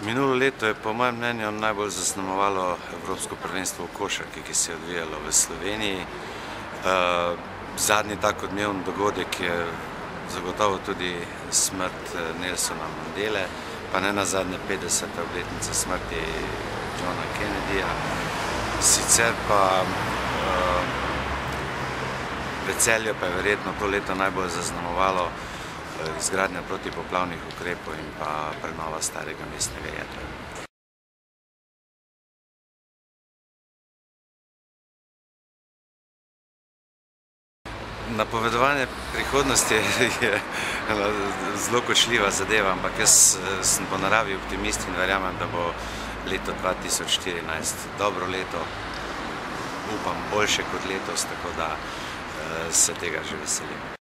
Minulo leto je po mojem mnenju najbolj zaznamovalo Evropsko prvenstvo v košarki, ki se je odvijalo v Sloveniji. Zadnji tak odmeven dogodek je zagotovo tudi smrt Nelsona Mandele, pa ne nazadnje 50. obletnica smrti Johna Kennedyja. Sicer pa v Celju pa je verjetno to leto najbolj zaznamovalo izgradnja protipoplavnih ukrepov in pa prenova starega mestnega jedra. Napovedovanje prihodnosti je zelo kočljiva zadeva, ampak jaz sem po naravi optimist in verjamem, da bo leto 2014 dobro leto, upam boljše kot letos, tako da se tega že veselim.